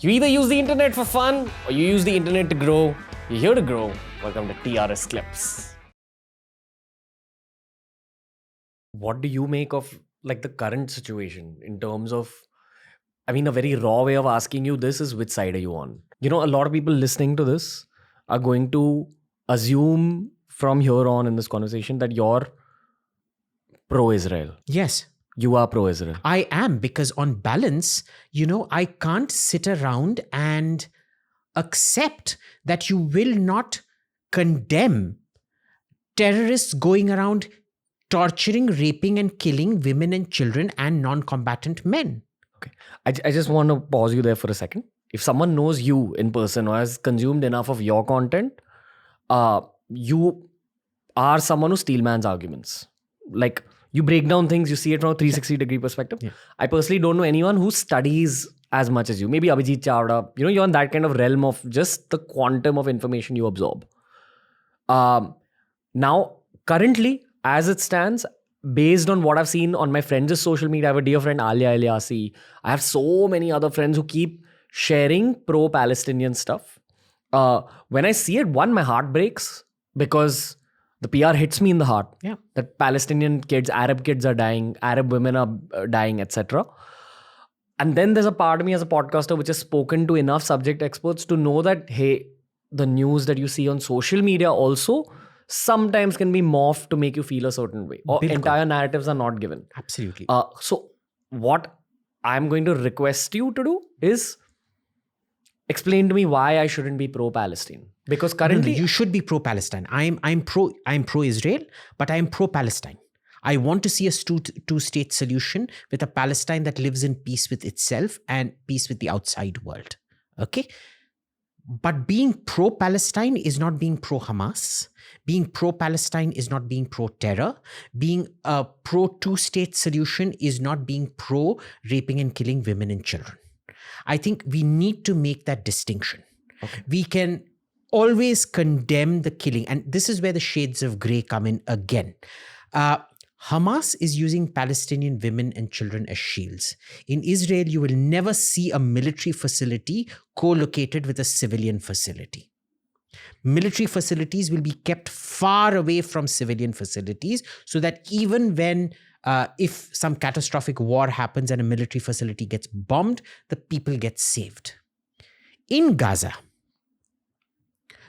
You either use the internet for fun or you use the internet to grow. You're here to grow. Welcome to TRS Clips. What do you make of the current situation in terms of, a very raw way of asking you this is which side are you on? A lot of people listening to this are going to assume from here on in this conversation that you're pro-Israel. Yes. You are pro-Israel. I am, because on balance, I can't sit around and accept that you will not condemn terrorists going around torturing, raping and killing women and children and non-combatant men. Okay. I just want to pause you there for a second. If someone knows you in person or has consumed enough of your content, you are someone who steelmans arguments. You break down things, you see it from a 360-degree perspective. Yeah. I personally don't know anyone who studies as much as you. Maybe Abhijit Chawda. You're in that kind of realm of just the quantum of information you absorb. Now, currently, as it stands, based on what I've seen on my friends' social media, I have a dear friend, Alia Eliasi. I have so many other friends who keep sharing pro-Palestinian stuff. When I see it, one, my heart breaks because the PR hits me in the heart. Yeah. That Palestinian kids, Arab kids are dying, Arab women are dying, etc. And then there's a part of me as a podcaster which has spoken to enough subject experts to know that, hey, the news that you see on social media also sometimes can be morphed to make you feel a certain way. Or entire narratives are not given. Absolutely. So what I'm going to request you to do is explain to me why I shouldn't be pro-Palestine. Because currently... No, you should be pro-Palestine. I'm pro-Israel, but I am pro-Palestine. I want to see a two-state solution with a Palestine that lives in peace with itself and peace with the outside world. Okay? But being pro-Palestine is not being pro-Hamas. Being pro-Palestine is not being pro-terror. Being a pro-two-state solution is not being pro-raping and killing women and children. I think we need to make that distinction. Okay. We can always condemn the killing. And this is where the shades of grey come in again. Hamas is using Palestinian women and children as shields. In Israel, you will never see a military facility co-located with a civilian facility. Military facilities will be kept far away from civilian facilities so that even when if some catastrophic war happens and a military facility gets bombed, the people get saved. In Gaza,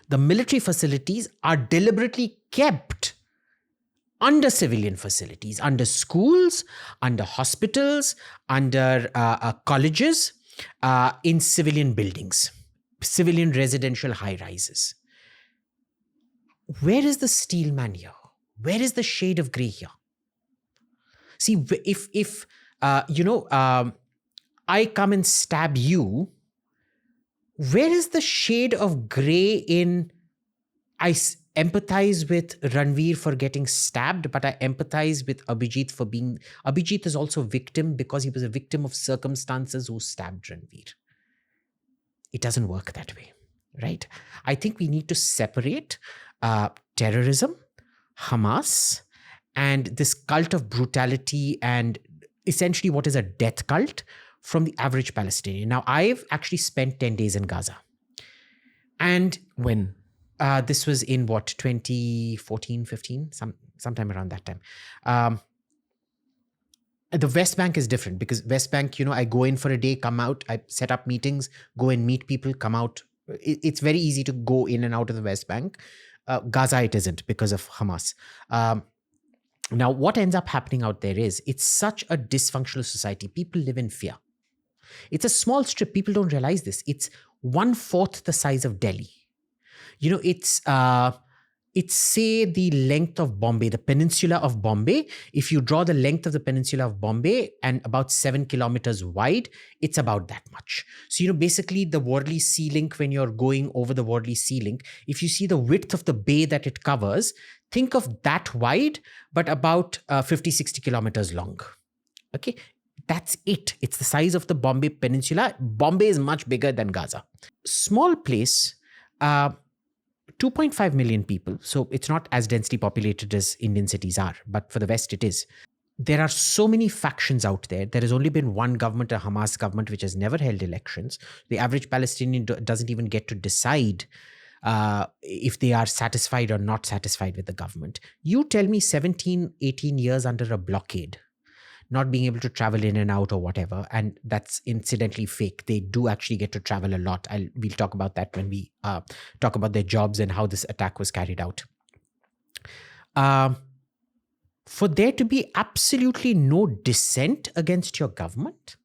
the military facilities are deliberately kept under civilian facilities, under schools, under hospitals, under colleges, in civilian buildings, civilian residential high-rises. Where is the steelman here? Where is the shade of grey here? See, if I come and stab you, where is the shade of grey in I empathize with Ranveer for getting stabbed, but I empathize with Abhijit for being... Abhijit is also a victim because he was a victim of circumstances who stabbed Ranveer. It doesn't work that way, right? I think we need to separate terrorism, Hamas, and this cult of brutality and essentially what is a death cult from the average Palestinian. Now, I've actually spent 10 days in Gaza. And when? This was in 2014, 15, sometime around that time. The West Bank is different because West Bank, I go in for a day, come out, I set up meetings, go and meet people, come out. It's very easy to go in and out of the West Bank. Gaza, it isn't because of Hamas. Now, what ends up happening out there is it's such a dysfunctional society. People live in fear. It's a small strip. People don't realize this. It's 1/4 the size of Delhi. It's say the length of Bombay, the peninsula of Bombay. If you draw the length of the peninsula of Bombay and about 7 kilometers wide, it's about that much. So, basically the Worli Sea Link, when you're going over the Worli Sea Link, if you see the width of the bay that it covers, think of that wide, but about 50, 60 kilometers long. Okay. That's it. It's the size of the Bombay Peninsula. Bombay is much bigger than Gaza. Small place, 2.5 million people. So it's not as densely populated as Indian cities are, but for the West it is. there are so many factions out there. There has only been one government, a Hamas government, which has never held elections. The average Palestinian doesn't even get to decide if they are satisfied or not satisfied with the government. You tell me 17, 18 years under a blockade, not being able to travel in and out or whatever, and that's incidentally fake. They do actually get to travel a lot. We'll talk about that when we talk about their jobs and how this attack was carried out. For there to be absolutely no dissent against your government,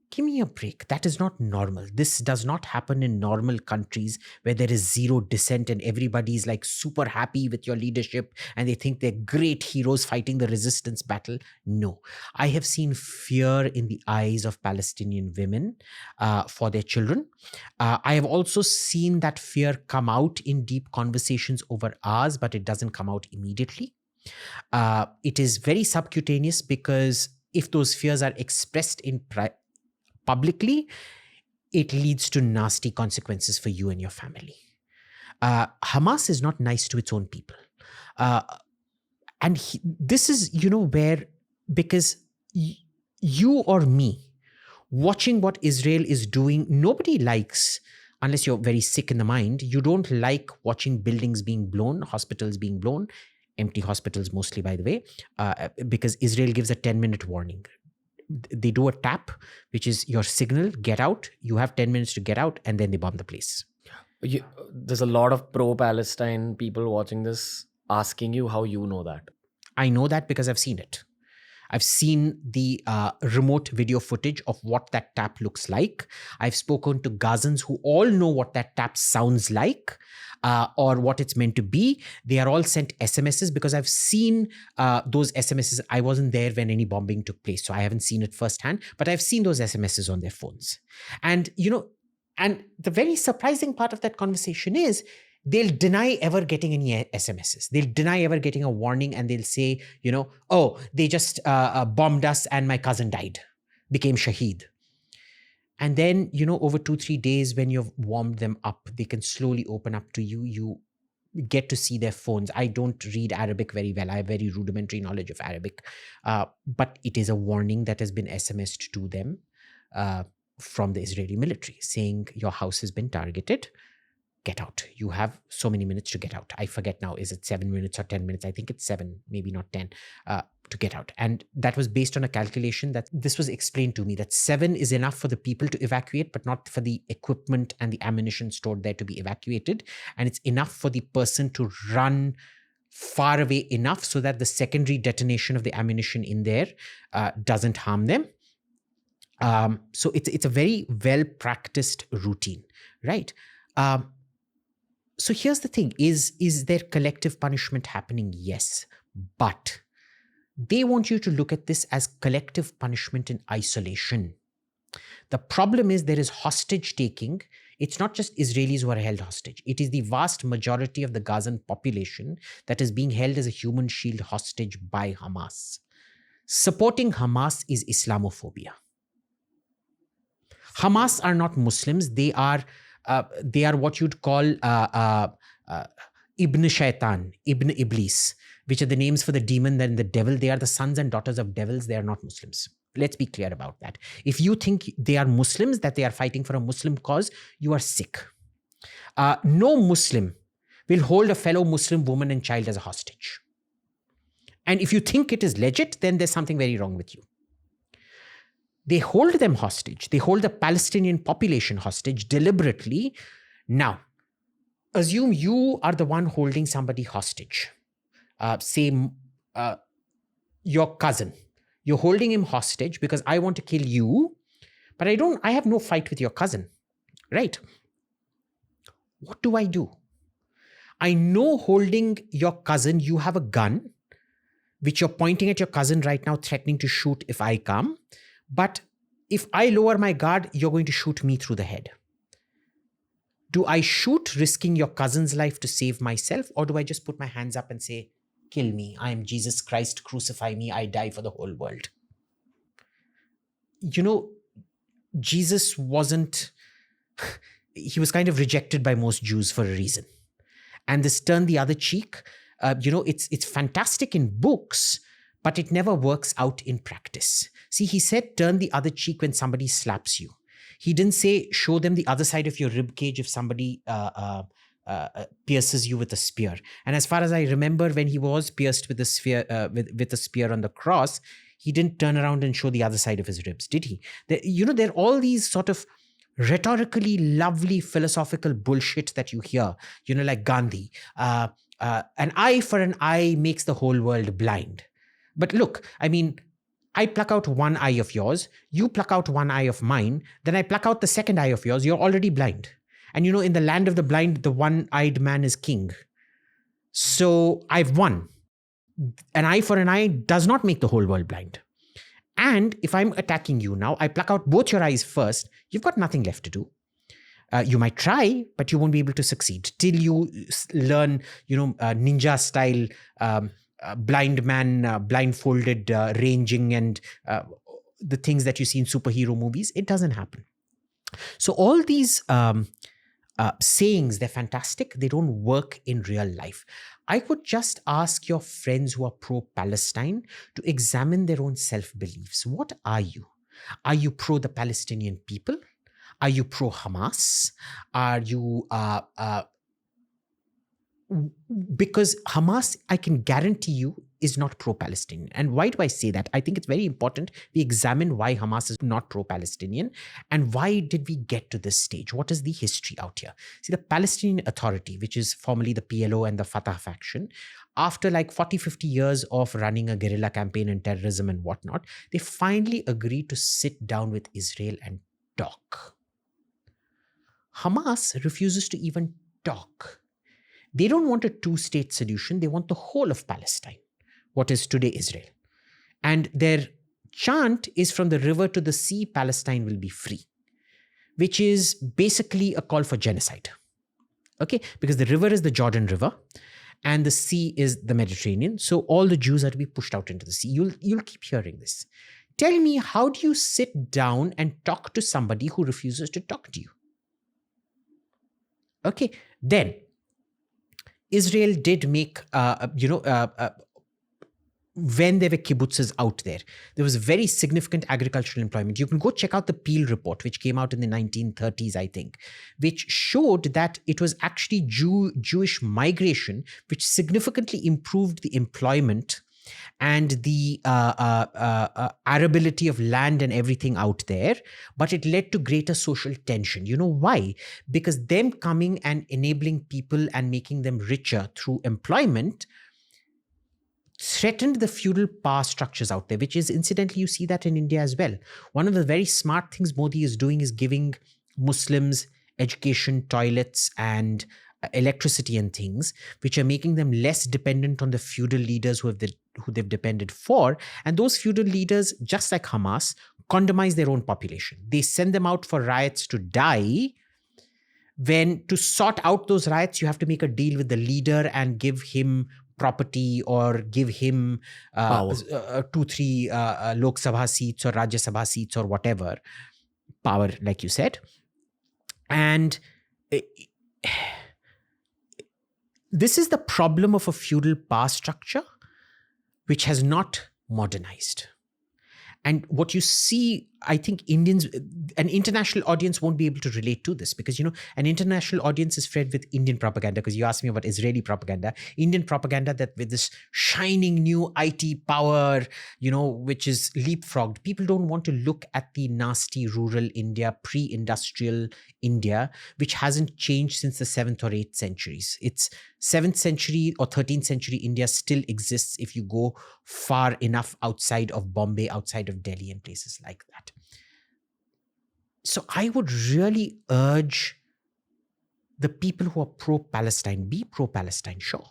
give me a break. That is not normal. This does not happen in normal countries where there is zero dissent and everybody's like super happy with your leadership and they think they're great heroes fighting the resistance battle. No, I have seen fear in the eyes of Palestinian women for their children. I have also seen that fear come out in deep conversations over RAAZ, but it doesn't come out immediately. It is very subcutaneous because if those fears are expressed in publicly, it leads to nasty consequences for you and your family. Hamas is not nice to its own people. This is, where, because you or me, watching what Israel is doing, nobody likes, unless you're very sick in the mind, you don't like watching buildings being blown, hospitals being blown, empty hospitals mostly, by the way, because Israel gives a 10-minute warning. They do a tap, which is your signal, get out. You have 10 minutes to get out, and then they bomb the place. There's a lot of pro-Palestine people watching this asking you how you know that. I know that because I've seen it. I've seen the remote video footage of what that tap looks like. I've spoken to Gazans who all know what that tap sounds like. Or what it's meant to be. They are all sent SMSs because I've seen those SMSs. I wasn't there when any bombing took place, so I haven't seen it firsthand, but I've seen those SMSs on their phones. And, and the very surprising part of that conversation is they'll deny ever getting any SMSs. They'll deny ever getting a warning, and they'll say, oh, they just bombed us and my cousin died, became shaheed. And then, over 2-3 days, when you've warmed them up, they can slowly open up to you. You get to see their phones. I don't read Arabic very well. I have very rudimentary knowledge of Arabic. But it is a warning that has been SMSed to them from the Israeli military saying your house has been targeted. Get out. You have so many minutes to get out. I forget now. Is it 7 minutes or 10 minutes? I think it's 7, maybe not 10. To get out. And that was based on a calculation that this was explained to me, that 7 is enough for the people to evacuate, but not for the equipment and the ammunition stored there to be evacuated. And it's enough for the person to run far away enough so that the secondary detonation of the ammunition in there doesn't harm them. So it's a very well-practiced routine, right? So here's the thing, is there collective punishment happening? Yes, but they want you to look at this as collective punishment in isolation. The problem is there is hostage taking. It's not just Israelis who are held hostage. It is the vast majority of the Gazan population that is being held as a human shield hostage by Hamas. Supporting Hamas is Islamophobia. Hamas are not Muslims. They are what you'd call Ibn Shaitan, Ibn Iblis, which are the names for the demon and the devil. They are the sons and daughters of devils. They are not Muslims. Let's be clear about that. If you think they are Muslims, that they are fighting for a Muslim cause, you are sick. No Muslim will hold a fellow Muslim woman and child as a hostage. And if you think it is legit, then there's something very wrong with you. They hold them hostage. They hold the Palestinian population hostage deliberately. Now, assume you are the one holding somebody hostage. Say your cousin. You're holding him hostage because I want to kill you, but I have no fight with your cousin, right? What do? I know holding your cousin, you have a gun, which you're pointing at your cousin right now, threatening to shoot if I come. But if I lower my guard, you're going to shoot me through the head. Do I shoot risking your cousin's life to save myself? Or do I just put my hands up and say, kill me, I am Jesus Christ, crucify me, I die for the whole world? Jesus wasn't, he was kind of rejected by most Jews for a reason. And this turn the other cheek, it's fantastic in books, but it never works out in practice. See, he said, turn the other cheek when somebody slaps you. He didn't say, show them the other side of your rib cage if somebody pierces you with a spear. And as far as I remember, when he was pierced with a spear on the cross, he didn't turn around and show the other side of his ribs, did he? There are all these sort of rhetorically lovely philosophical bullshit that you hear, like Gandhi. An eye for an eye makes the whole world blind. But look, I mean, I pluck out one eye of yours, you pluck out one eye of mine, then I pluck out the second eye of yours, you're already blind. And in the land of the blind, the one-eyed man is king. So I've won. An eye for an eye does not make the whole world blind. And if I'm attacking you now, I pluck out both your eyes first, you've got nothing left to do. You might try, but you won't be able to succeed till you learn, ninja style, blind man, blindfolded ranging and the things that you see in superhero movies. It doesn't happen. So all these sayings, they're fantastic. They don't work in real life. I would just ask your friends who are pro-Palestine to examine their own self-beliefs. What are you? Are you pro the Palestinian people? Are you pro-Hamas? Are you... because Hamas, I can guarantee you, is not pro-Palestinian. And why do I say that? I think it's very important we examine why Hamas is not pro-Palestinian and why did we get to this stage? What is the history out here? See, the Palestinian Authority, which is formerly the PLO and the Fatah faction, after like 40, 50 years of running a guerrilla campaign and terrorism and whatnot, they finally agreed to sit down with Israel and talk. Hamas refuses to even talk. They don't want a two-state solution. They want the whole of Palestine, what is today Israel. And their chant is from the river to the sea, Palestine will be free, which is basically a call for genocide. Okay, because the river is the Jordan River and the sea is the Mediterranean. So all the Jews are to be pushed out into the sea. You'll keep hearing this. Tell me, how do you sit down and talk to somebody who refuses to talk to you? Okay, then Israel did make, when there were kibbutzes out there, there was very significant agricultural employment. You can go check out the Peel report, which came out in the 1930s, I think, which showed that it was actually Jewish migration, which significantly improved the employment and the arability of land and everything out there, but it led to greater social tension. You know why? Because them coming and enabling people and making them richer through employment threatened the feudal power structures out there, which is, incidentally, you see that in India as well. One of the very smart things Modi is doing is giving Muslims education, toilets, and electricity and things, which are making them less dependent on the feudal leaders who they've depended for. And those feudal leaders, just like Hamas, condomize their own population. They send them out for riots to die. When to sort out those riots, you have to make a deal with the leader and give him property or give him 2-3 Lok Sabha seats or Rajya Sabha seats or whatever. Power, like you said. And this is the problem of a feudal power structure which has not modernized. And what you see, I think an international audience won't be able to relate to this because, an international audience is fed with Indian propaganda, because you asked me about Israeli propaganda, Indian propaganda that with this shining new IT power, which is leapfrogged. People don't want to look at the nasty rural India, pre-industrial India, which hasn't changed since the 7th or 8th centuries. It's 7th century or 13th century India still exists if you go far enough outside of Bombay, outside of Delhi and places like that. So I would really urge the people who are pro-Palestine, be pro-Palestine, sure.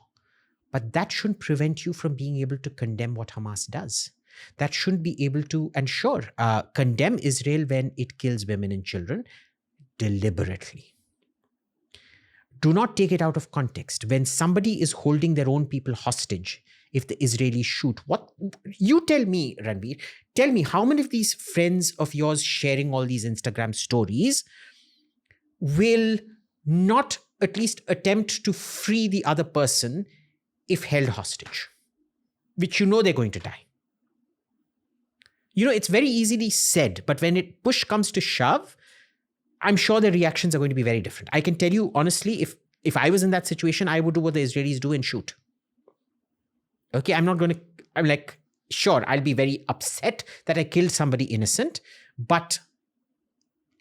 But that shouldn't prevent you from being able to condemn what Hamas does. That shouldn't be able to, and sure, condemn Israel when it kills women and children deliberately. Do not take it out of context. When somebody is holding their own people hostage, if the Israelis shoot, what you tell me, Ranveer, tell me how many of these friends of yours sharing all these Instagram stories will not at least attempt to free the other person if held hostage, which they're going to die. it's very easily said, but when push comes to shove, I'm sure the reactions are going to be very different. I can tell you honestly, if I was in that situation, I would do what the Israelis do and shoot. Okay, I'm like, sure, I'll be very upset that I killed somebody innocent, but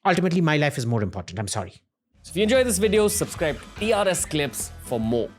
ultimately my life is more important. I'm sorry. So if you enjoyed this video, subscribe to TRS Clips for more.